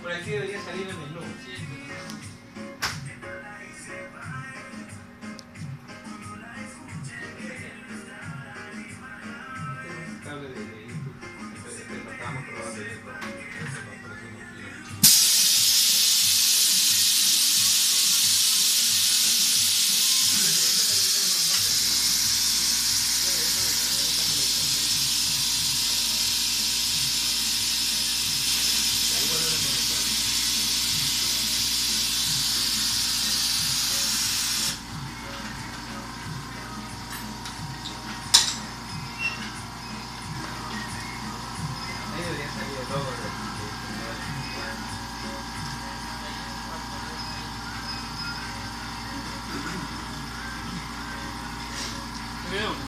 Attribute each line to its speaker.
Speaker 1: Por aquí debería salir el menú. Cable de YouTube. Lo estábamos probando y esto. Ahí debería salir el logo.